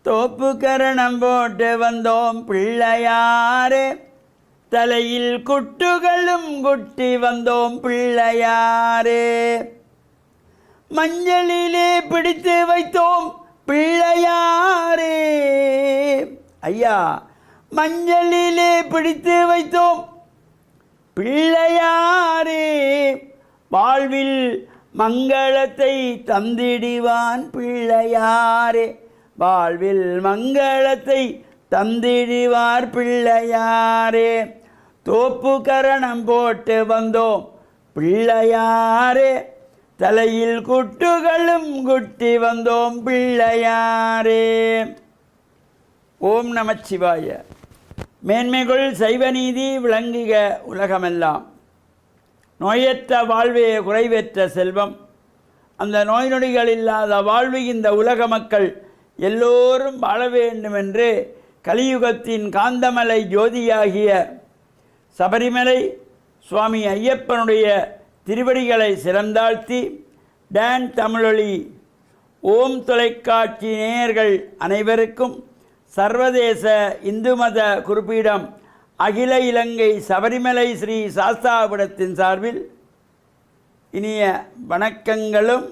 தோப்பு கரணம் போட்டு வந்தோம் பிள்ளையாரே, தலையில் குட்டுகளும் குட்டி வந்தோம் பிள்ளையாரே. மஞ்சளிலே பிடித்து வைத்தோம் பிள்ளையாரே. ஐயா, மஞ்சளிலே பிடித்து வைத்தோம் பிள்ளையாரே. வாழ்வில் மங்களத்தை தந்திடுவான் பிள்ளையாரே. வாழ்வில் மங்களத்தை தந்திடுவார் பிள்ளையாரே. தோப்பு கரணம் போட்டு வந்தோம் பிள்ளையாரே, தலையில் குட்டுகளும் குட்டி வந்தோம் பிள்ளையாரே. ஓம் நமச்சிவாய. மேன்மைகள் சைவநீதி விளங்குக உலகமெல்லாம். நோயற்ற வாழ்வே குறைவற்ற செல்வம். அந்த நோய் நொடிகள் இல்லாத வாழ்வு இந்த உலக மக்கள் எல்லோரும் வாழ வேண்டுமென்று கலியுகத்தின் காந்தமலை ஜோதியாகிய சபரிமலை சுவாமி ஐயப்பனுடைய திருவடிகளை சிறந்தாழ்த்தி, டான் தமிழொலி ஓம் தொலைக்காட்சி நேயர்கள் அனைவருக்கும் சர்வதேச இந்து மத குறிப்பீடம் அகில இலங்கை சபரிமலை ஸ்ரீ சாஸ்தாபுரத்தின் சார்பில் இனிய வணக்கங்களும்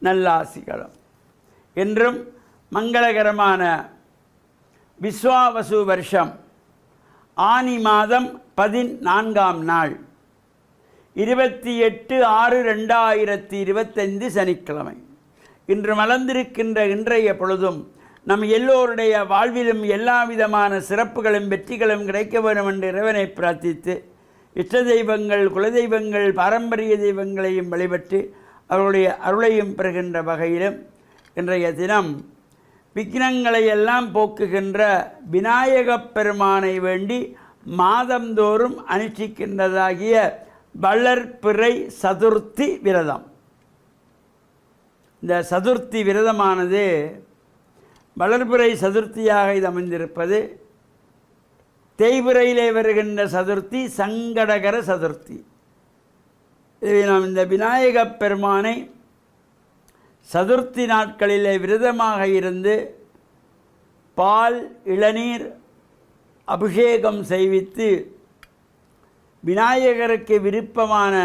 நல்லாசிகளும். என்றும் மங்களகரமான விஸ்வாவசு வருஷம் ஆனி மாதம் 14ஆம் நாள் 28/6/2025 சனிக்கிழமை. இன்று மலர்ந்திருக்கின்ற இன்றைய பொழுதும் நம் எல்லோருடைய வாழ்விலும் எல்லா விதமான சிறப்புகளும் வெற்றிகளும் கிடைக்க வேண்டும் என்று இறைவனை பிரார்த்தித்து, இஷ்ட தெய்வங்கள் குலதெய்வங்கள் பாரம்பரிய தெய்வங்களையும் வழிபட்டு அவருடைய அருளையும் பெறுகின்ற வகையிலும் இன்றைய தினம் விக்னங்களை எல்லாம் போக்குகின்ற விநாயகப் பெருமானை வேண்டி மாதந்தோறும் அனுஷ்டிக்கின்றதாகிய வளர்பிறை சதுர்த்தி விரதம். இந்த சதுர்த்தி விரதமானது வளர்பிறை சதுர்த்தியாக இது அமைந்திருப்பது. தேய்பிறையிலே வருகின்ற சதுர்த்தி சங்கடகர சதுர்த்தி. இதை நாம் இந்த விநாயகப் பெருமானை சதுர்த்தி நாட்களிலே விரதமாக இருந்து பால் இளநீர் அபிஷேகம் செய்வித்து விநாயகருக்கு விருப்பமான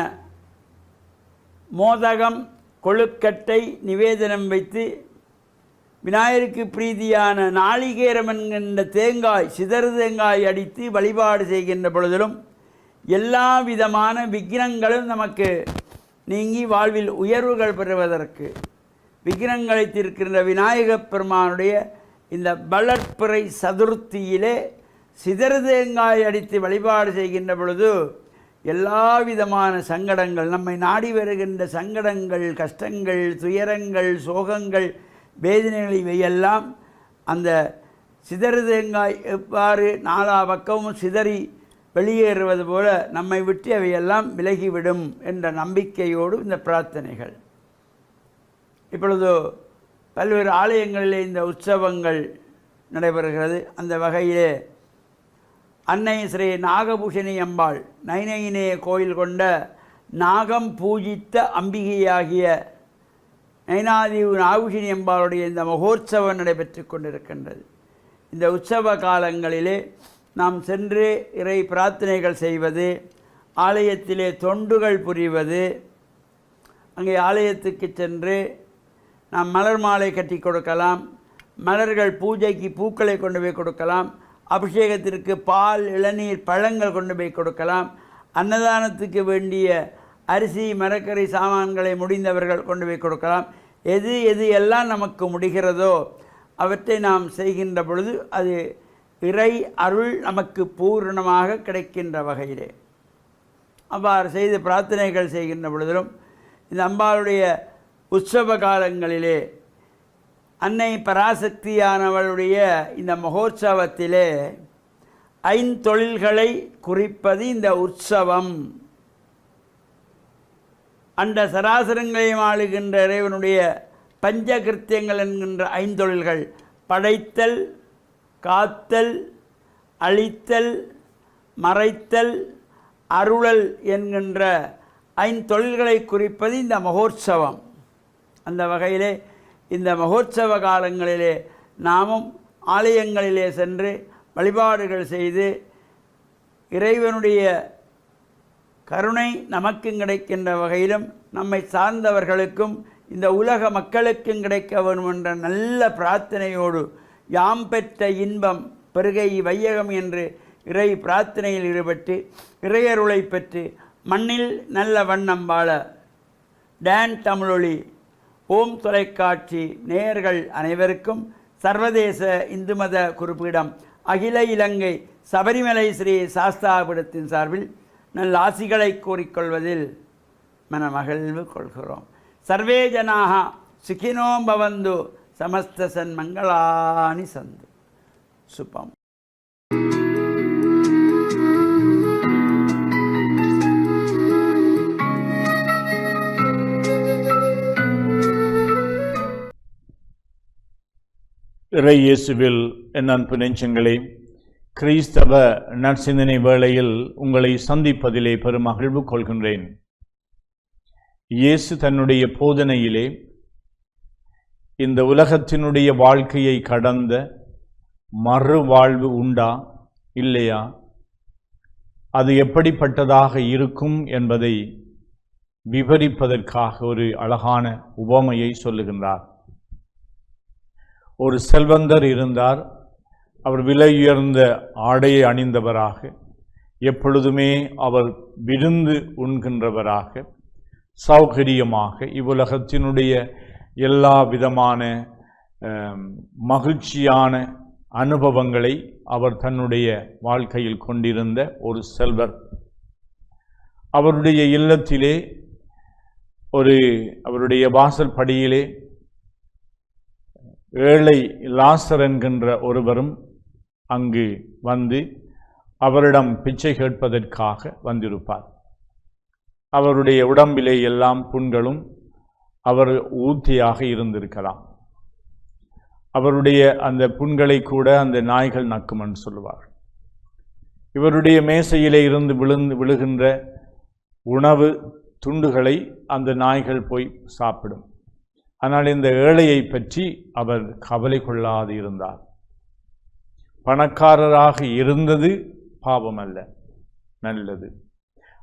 மோதகம் கொழுக்கட்டை நிவேதனம் வைத்து, விநாயகருக்கு பிரீதியான நாளிகேரம் என்கின்ற தேங்காய் சிதறு தேங்காய் அடித்து வழிபாடு செய்கின்ற பொழுதிலும் எல்லா விதமான விக்னங்களும் நமக்கு நீங்கி வாழ்வில் உயர்வுகள் பெறுவதற்கு விக்னங்களை தீர்க்கின்ற விநாயகப் பெருமானுடைய இந்த வளர்ப்பிறை சதுர்த்தியிலே சிதறு தேங்காய் அடித்து வழிபாடு செய்கின்ற பொழுது எல்லா விதமான சங்கடங்கள், நம்மை நாடி வருகின்ற சங்கடங்கள், கஷ்டங்கள், துயரங்கள், சோகங்கள், வேதனைகள் இவையெல்லாம் அந்த சிதறு தேங்காய் எவ்வாறு நாலா பக்கமும் சிதறி வெளியேறுவது போல நம்மை விட்டு அவையெல்லாம் விலகிவிடும் என்ற நம்பிக்கையோடு இந்த பிரார்த்தனைகள். இப்பொழுது பல்வேறு ஆலயங்களிலே இந்த உற்சவங்கள் நடைபெறுகிறது. அந்த வகையிலே அன்னை ஸ்ரீ நாகபூஷணி அம்பாள் நைனையினே கோயில் கொண்ட நாகம் பூஜித்த அம்பிகையாகிய நைனாதீவு நாகபூஷணி அம்பாளுடைய இந்த மகோற்சவம் நடைபெற்று கொண்டிருக்கின்றது. இந்த உற்சவ காலங்களிலே நாம் சென்று இறை பிரார்த்தனைகள் செய்வது, ஆலயத்திலே தொண்டுகள் புரிவது, அங்கே ஆலயத்துக்கு சென்று நாம் மலர் மாலை கட்டி கொடுக்கலாம், மலர்கள் பூஜைக்கு பூக்களை கொண்டு போய் கொடுக்கலாம், அபிஷேகத்திற்கு பால் இளநீர் பழங்கள் கொண்டு போய் கொடுக்கலாம், அன்னதானத்துக்கு வேண்டிய அரிசி மரக்கறி சாமான்களை முடிந்தவர்கள் கொண்டு போய் கொடுக்கலாம். எது எது எல்லாம் நமக்கு முடிகிறதோ அவற்றை நாம் செய்கின்ற பொழுது அது இறை அருள் நமக்கு பூரணமாக கிடைக்கின்ற வகையிலே அவ்வாறு செய்து பிரார்த்தனைகள் செய்கின்ற பொழுதிலும் இந்த அம்பாளுடைய உற்சவ காலங்களிலே அன்னை பராசக்தியானவளுடைய இந்த மகோற்சவத்திலே ஐந்தொழில்களை குறிப்பது இந்த உற்சவம். அந்த சராசரங்களையும் ஆளுகின்ற இறைவனுடைய பஞ்சகிருத்தியங்கள் என்கின்ற ஐந்தொழில்கள் படைத்தல், காத்தல், அழித்தல், மறைத்தல், அருளல் என்கின்ற ஐந்தொழில்களை குறிப்பது இந்த மகோற்சவம். அந்த வகையிலே இந்த மகோற்சவ காலங்களிலே நாமும் ஆலயங்களிலே சென்று வழிபாடுகள் செய்து இறைவனுடைய கருணை நமக்கும் கிடைக்கின்ற வகையிலும் நம்மை சார்ந்தவர்களுக்கும் இந்த உலக மக்களுக்கும் கிடைக்க வேண்டும் என்ற நல்ல பிரார்த்தனையோடு யாம் பெற்ற இன்பம் பெருகை வையகம் என்று இறை பிரார்த்தனையில் ஈடுபட்டு இறையருளை பெற்று மண்ணில் நல்ல வண்ணம் வாழ டான் தமிழொலி ஓம் தொலைக்காட்சி நேயர்கள் அனைவருக்கும் சர்வதேச இந்து மத குறிப்பீடம் அகில இலங்கை சபரிமலை ஸ்ரீ சாஸ்தாபீடத்தின் சார்பில் நல்ல ஆசிகளை கூறிக்கொள்வதில் மனமகிழ்வு கொள்கிறோம். சர்வே ஜனாக சுகினோ பவந்து சமஸ்த சன்மங்களானி சந்து. சுபம். இறை இயேசுவில் என் அன்பு நெஞ்சங்களே, கிறிஸ்தவ நற்சிந்தனை வேளையில் உங்களை சந்திப்பதிலே பெருமகிழ்வு கொள்கின்றேன். இயேசு தன்னுடைய போதனையிலே இந்த உலகத்தினுடைய வாழ்க்கையை கடந்த மறுவாழ்வு உண்டா இல்லையா, அது எப்படிப்பட்டதாக இருக்கும் என்பதை விவரிப்பதற்காக ஒரு அழகான உவமையை சொல்லுகின்றார். ஒரு செல்வந்தர் இருந்தார். அவர் விலையுயர்ந்த ஆடையை அணிந்தவராக, எப்பொழுதுமே அவர் விருந்து உண்கின்றவராக, சௌகரியமாக இவ்வுலகத்தினுடைய எல்லா விதமான மகிழ்ச்சியான அனுபவங்களை அவர் தன்னுடைய வாழ்க்கையில் கொண்டிருந்த ஒரு செல்வர். அவருடைய இல்லத்திலே அவருடைய வாசல் படியிலே ஏழை லாசர் என்கின்ற ஒருவரும் அங்கு வந்து அவரிடம் பிச்சை கேட்பதற்காக வந்திருப்பார். அவருடைய உடம்பிலே எல்லாம் புண்களும் அவர் ஊத்தியாக இருந்திருக்கலாம். அவருடைய அந்த புண்களை கூட அந்த நாய்கள் நக்குமென்று சொல்லுவார். இவருடைய மேசையிலே இருந்து விழுகின்ற உணவு துண்டுகளை அந்த நாய்கள் போய் சாப்பிடும். ஆனால் இந்த ஏழையை பற்றி அவர் கவலை கொள்ளாது இருந்தார். பணக்காரராக இருந்தது பாவம் அல்ல, நல்லது.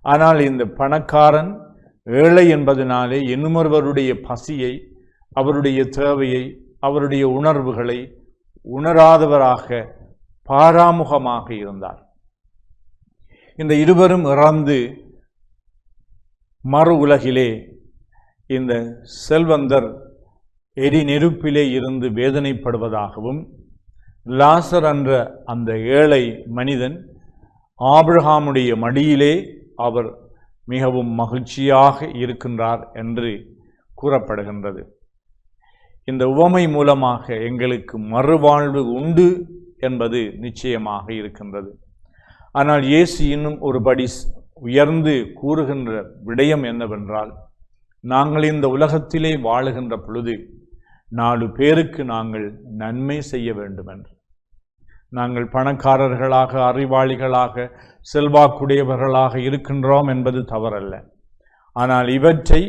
ஆனால் இந்த பணக்காரன் ஏழை என்பதனாலே இன்னொருவருடைய பசியை, அவருடைய தேவையை, அவருடைய உணர்வுகளை உணராதவராக பாராமுகமாக இருந்தார். இந்த இருவரும் இறந்து மறு உலகிலே இந்த செல்வந்தர் எரி நெருப்பிலே இருந்து வேதனைப்படுவதாகவும், லாசர் என்ற அந்த ஏழை மனிதன் ஆபிரகாமுடைய மடியிலே அவர் மிகவும் மகிழ்ச்சியாக இருக்கின்றார் என்று கூறப்படுகின்றது. இந்த உவமை மூலமாக எங்களுக்கு மறுவாழ்வு உண்டு என்பது நிச்சயமாக இருக்கின்றது. ஆனால் இயேசு இன்னும் ஒருபடி உயர்ந்து கூறுகின்ற விடயம் என்னவென்றால், நாங்கள் இந்த உலகத்திலே வாழுகின்ற பொழுது 4 பேருக்கு நாங்கள் நன்மை செய்ய வேண்டும் என்று. நாங்கள் பணக்காரர்களாக, அறிவாளிகளாக, செல்வாக்குடையவர்களாக இருக்கின்றோம் என்பது தவறல்ல. ஆனால் இவற்றை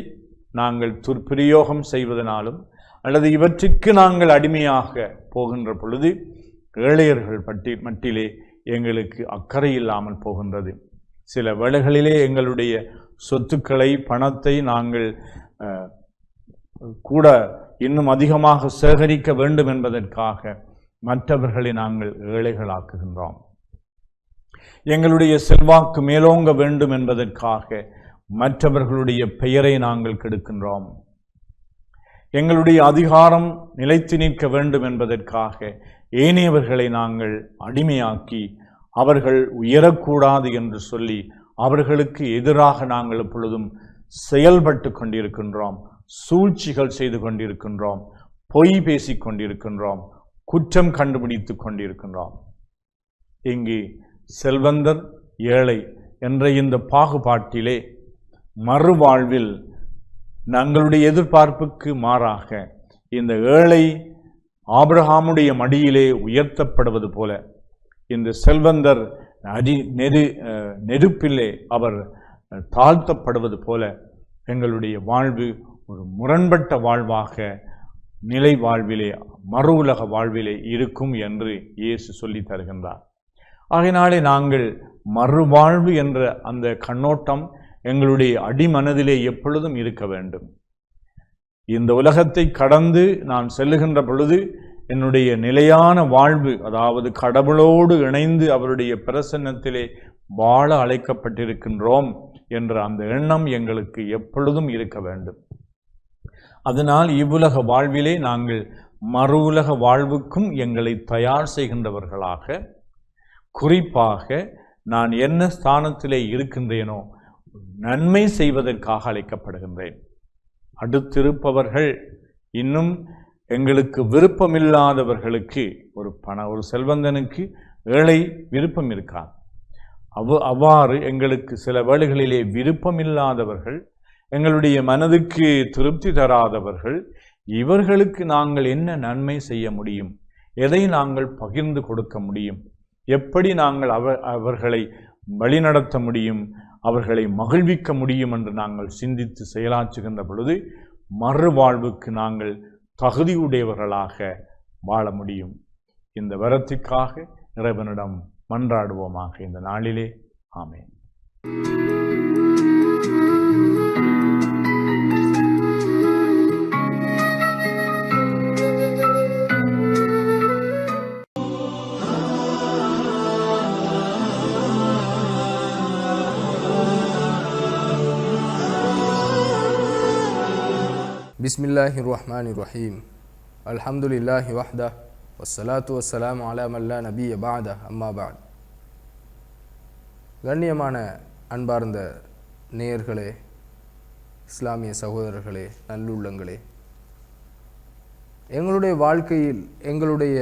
நாங்கள் துர்பிரயோகம் செய்வதனாலும் அல்லது இவற்றுக்கு நாங்கள் அடிமையாக போகின்ற பொழுது ஏழையர்கள் மட்டிலே எங்களுக்கு அக்கறை இல்லாமல் போகின்றது. சில வேளைகளிலே எங்களுடைய சொத்துக்களை, பணத்தை நாங்கள் கூட இன்னும் அதிகமாக சேகரிக்க வேண்டும் என்பதற்காக மற்றவர்களை நாங்கள் ஏழைகளாக்குகின்றோம். எங்களுடைய செல்வாக்கு மேலோங்க வேண்டும் என்பதற்காக மற்றவர்களுடைய பெயரை நாங்கள் கெடுக்கின்றோம். எங்களுடைய அதிகாரம் நிலைத்து நிற்க வேண்டும் என்பதற்காக ஏனையவர்களை நாங்கள் அடிமையாக்கி அவர்கள் உயரக்கூடாது என்று சொல்லி அவர்களுக்கு எதிராக நாங்கள் எப்பொழுதும் செயல்பட்டு கொண்டிருக்கின்றோம். சூழ்ச்சிகள் செய்து கொண்டிருக்கின்றோம், பொய் பேசிக் கொண்டிருக்கின்றோம், குற்றம் கண்டுபிடித்து கொண்டிருக்கின்றோம். இங்கு செல்வந்தர் ஏழை என்ற இந்த பாகுபாட்டிலே மறுவாழ்வில் தங்களுடைய எதிர்பார்ப்புக்கு மாறாக இந்த ஏழை ஆபிரகாமுடைய மடியிலே உயர்த்தப்படுவது போல இந்த செல்வந்தர் நெருப்பிலே அவர் தாழ்த்தப்படுவது போல எங்களுடைய வாழ்வு ஒரு முரண்பட்ட வாழ்வாக நிலை வாழ்விலே மறு உலக வாழ்விலே இருக்கும் என்று இயேசு சொல்லி தருகின்றார். ஆகையினாலே நாங்கள் மறுவாழ்வு என்ற அந்த கண்ணோட்டம் எங்களுடைய அடிமனதிலே எப்பொழுதும் இருக்க வேண்டும். இந்த உலகத்தை கடந்து நான் செல்லுகின்ற பொழுது என்னுடைய நிலையான வாழ்வு, அதாவது கடவுளோடு இணைந்து அவருடைய பிரசன்னத்திலே வாழ அழைக்கப்பட்டிருக்கின்றோம் என்ற அந்த எண்ணம் எங்களுக்கு எப்பொழுதும் இருக்க வேண்டும். அதனால் இவ்வுலக வாழ்விலே நாங்கள் மறு உலக வாழ்வுக்கும் எங்களை தயார் செய்கின்றவர்களாக, குறிப்பாக நான் என்ன ஸ்தானத்திலே இருக்கின்றேனோ நன்மை செய்வதற்காக அழைக்கப்படுகின்றேன். அடுத்திருப்பவர்கள், இன்னும் எங்களுக்கு விருப்பமில்லாதவர்களுக்கு, ஒரு செல்வந்தனுக்கு ஏழை விருப்பம் இருக்காது. அவ்வாறு எங்களுக்கு சில வேளைகளிலே விருப்பமில்லாதவர்கள், எங்களுடைய மனதுக்கு திருப்தி தராதவர்கள், இவர்களுக்கு நாங்கள் என்ன நன்மை செய்ய முடியும், எதை நாங்கள் பகிர்ந்து கொடுக்க முடியும், எப்படி நாங்கள் அவர்களை வழிநடத்த முடியும், அவர்களை மகிழ்விக்க முடியும் என்று நாங்கள் சிந்தித்து செயலாற்றுகின்ற பொழுது மறுவாழ்வுக்கு நாங்கள் தகுதியுடையவர்களாக வாழ முடியும். இந்த வரத்திற்காக இறைவனிடம் மன்றாடுவோமாக இந்த நாளிலே. ஆமென். பிஸ்மில்லாஹிர் ரஹ்மானிர் ரஹீம். அல்ஹம்துலில்லாஹி வஹ்தா வஸ்ஸலாத்து வஸ்ஸலாமு அலா மன் லா நபிய்ய பஅத அம்மா பஅத். கண்ணியமான அன்பார்ந்த நேயர்களே, இஸ்லாமிய சகோதரர்களே, நல்லுள்ளங்களே, எங்களுடைய வாழ்க்கையில் எங்களுடைய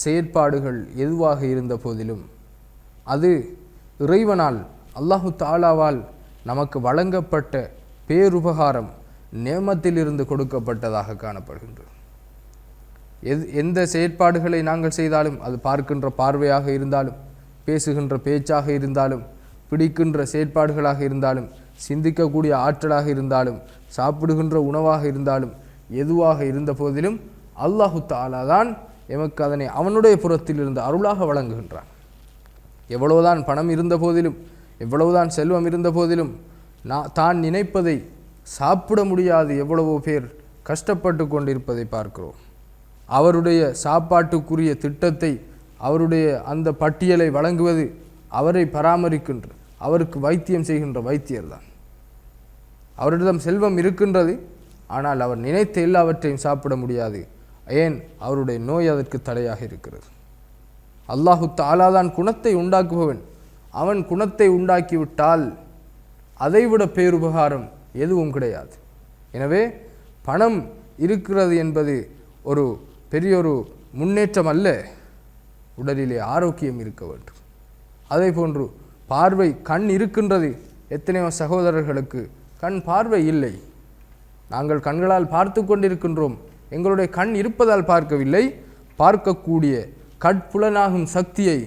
செயற்பாடுகள் எதுவாக இருந்த போதிலும் அது இறைவனால், அல்லாஹு தஆலாவால் நமக்கு வழங்கப்பட்ட பேருபகாரம், நேமத்திலிருந்து கொடுக்கப்பட்டதாக காணப்படுகின்றது. எந்த செயற்பாடுகளை நாங்கள் செய்தாலும், அது பார்க்கின்ற பார்வையாக இருந்தாலும், பேசுகின்ற பேச்சாக இருந்தாலும், பிடிக்கின்ற செயற்பாடுகளாக இருந்தாலும், சிந்திக்கக்கூடிய ஆற்றலாக இருந்தாலும், சாப்பிடுகின்ற உணவாக இருந்தாலும், எதுவாக இருந்த போதிலும் அல்லாஹு தஆலா தான் எமக்கு அதனை அவனுடைய புறத்திலிருந்து அருளாக வழங்குகின்றான். எவ்வளவுதான் பணம் இருந்த போதிலும், எவ்வளவுதான் செல்வம் இருந்த போதிலும், தான் நினைப்பதை சாப்பிட முடியாது எவ்வளவோ பேர் கஷ்டப்பட்டு கொண்டிருப்பதை பார்க்கிறோம். அவருடைய சாப்பாட்டுக்குரிய திட்டத்தை, அவருடைய அந்த பட்டியலை வழங்குவது அவரை பராமரிக்கின்ற, அவருக்கு வைத்தியம் செய்கின்ற வைத்தியர் தான். அவரிடம் செல்வம் இருக்கின்றது, ஆனால் அவர் நினைத்த எல்லாவற்றையும் சாப்பிட முடியாது. ஏன்? அவருடைய நோய் அதற்கு தடையாக இருக்கிறது. அல்லாஹு தஆலா தான் குணத்தை உண்டாக்குபவன். அவன் குணத்தை உண்டாக்கிவிட்டால் அதைவிட பேருபகாரம் எதுவும் கிடையாது. எனவே பணம் இருக்கிறது என்பது ஒரு பெரிய ஒரு முன்னேற்றம் அல்ல. உடலிலே ஆரோக்கியம் இருக்க வேண்டும். அதே போன்று பார்வை, கண் இருக்கின்றது. எத்தனையோ சகோதரர்களுக்கு கண் பார்வை இல்லை. நாங்கள் கண்களால் பார்த்து கொண்டிருக்கின்றோம். எங்களுடைய கண் இருப்பதால் பார்க்கவில்லை. பார்க்கக்கூடிய கட்புலனாகும் சக்தியை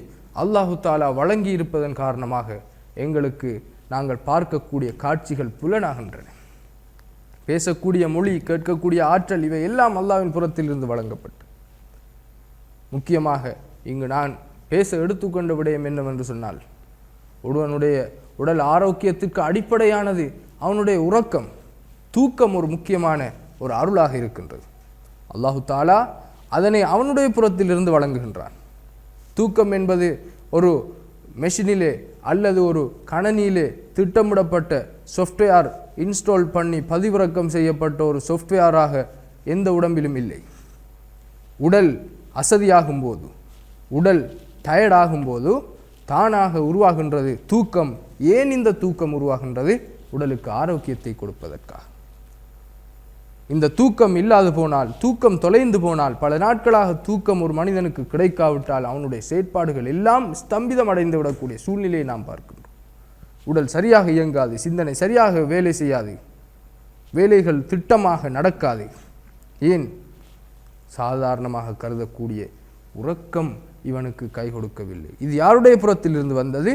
அல்லாஹு தஆலா வழங்கி இருப்பதன் காரணமாக எங்களுக்கு நாங்கள் பார்க்கக்கூடிய காட்சிகள் புலனாகின்றன. பேசக்கூடிய மொழி, கேட்கக்கூடிய ஆற்றல், இவை எல்லாம் அல்லாஹ்வின் புறத்திலிருந்து வழங்கப்பட்டு, முக்கியமாக இங்கு நான் பேச எடுத்துக்கொண்ட விடயம் என்னவென்று சொன்னால், ஒருவனுடைய உடல் ஆரோக்கியத்துக்கு அடிப்படையானது அவனுடைய உறக்கம், தூக்கம் ஒரு முக்கியமான ஒரு அருளாக இருக்கின்றது. அல்லாஹு தஆலா அதனை அவனுடைய புறத்திலிருந்து வழங்குகின்றான். தூக்கம் என்பது ஒரு மெஷினிலே அல்லது ஒரு கணனியிலே திட்டமிடப்பட்ட சாஃப்ட்வேர் இன்ஸ்டால் பண்ணி பதிவிறக்கம் செய்யப்பட்ட ஒரு சாஃப்ட்வேராக எந்த உடம்பிலும் இல்லை. உடல் அசதியாகும் போது, உடல் டயர்டாகும்போது தானாக உருவாகின்றது தூக்கம். ஏன் இந்த தூக்கம் உருவாகின்றது? உடலுக்கு ஆரோக்கியத்தை கொடுப்பதற்காக. இந்த தூக்கம் இல்லாது போனால், தூக்கம் தொலைந்து போனால், பல நாட்களாக தூக்கம் ஒரு மனிதனுக்கு கிடைக்காவிட்டால் அவனுடைய செயற்பாடுகள் எல்லாம் ஸ்தம்பிதம் அடைந்து விடக்கூடிய சூழ்நிலையை நாம் பார்க்கின்றோம். உடல் சரியாக இயங்காது, சிந்தனை சரியாக வேலை செய்யாது, வேலைகள் திட்டமாக நடக்காது. ஏன்? சாதாரணமாக கருதக்கூடிய உறக்கம் இவனுக்கு கை கொடுக்கவில்லை. இது யாருடைய புறத்திலிருந்து வந்தது?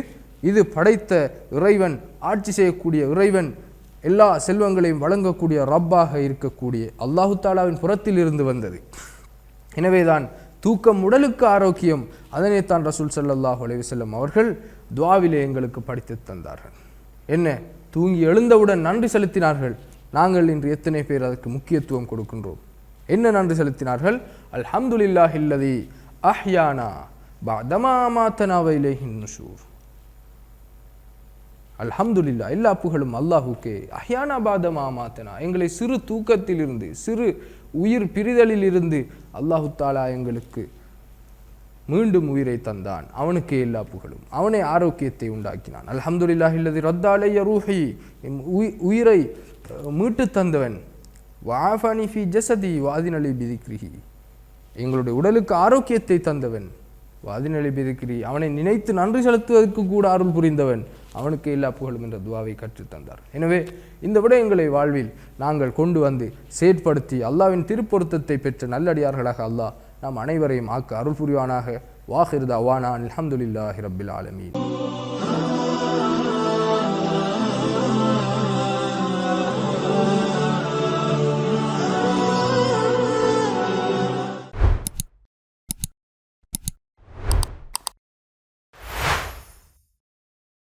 இது படைத்த இறைவன், ஆட்சி செய்யக்கூடிய இறைவன், எல்லா செல்வங்களையும் வழங்கக்கூடிய ரப்பாக இருக்கக்கூடிய அல்லாஹு தஆலாவின் புறத்தில் இருந்து வந்தது. எனவேதான் தூக்கம் உடலுக்கு ஆரோக்கியம். அதனைத்தான் ரசூல் ஸல்லல்லாஹு அலைஹி வஸல்லம் அவர்கள் துஆவிலே எங்களுக்கு படித்து தந்தார்கள். என்ன? தூங்கி எழுந்தவுடன் நன்றி செலுத்தினார்கள். நாங்கள் இன்று எத்தனை பேர் அதற்கு முக்கியத்துவம் கொடுக்கின்றோம்? என்ன நன்றி செலுத்தினார்கள்? அல்ஹம்துலில்லாஹில்லதி அஹ்யானா பஅதமா அமாத்தனா வ இலைஹின் நுஷூர். அல்ஹம்துலில்லாஹ், எல்லா புகழும் அல்லாஹுக்கே. அஹ்யானா பஅதமா அமாத்தனா, எங்களை சிறு தூக்கத்திலிருந்து, சிறு உயிர் பிரிதலில் இருந்து அல்லாஹு தாலா எங்களுக்கு மீண்டும் உயிரை தந்தான். அவனுக்கே எல்லா புகழும். அவனே ஆரோக்கியத்தை உண்டாக்கினான். அல்ஹம்துலில்லாஹில்லதி ரத்த அலைய ரூஹி, உயிரை மீட்டு தந்தவன். வஆஃபனி ஃபி ஜஸதி வஅதினலி பிதிக்ரிஹி, எங்களுடைய உடலுக்கு ஆரோக்கியத்தை தந்தவன். வஅதினலி பிதிக்ரி, அவனை நினைத்து நன்றி செலுத்துவதற்கு கூட அருள் புரிந்தவன். அவனுக்கு எல்லா புகழும் என்ற துஆவை கற்றுத்தந்தார். எனவே இந்த விடயங்களை வாழ்வில் நாங்கள் கொண்டு வந்து செயற்படுத்தி அல்லாஹ்வின் திருப்பொருத்தத்தை பெற்ற நல்லடியார்களாக அல்லாஹ் நாம் அனைவரையும் ஆக்க அருள் புரிவானாக. வாஹிர் தஅவானா அல்ஹம்துலில்லாஹி ரப்பில் ஆலமீன்.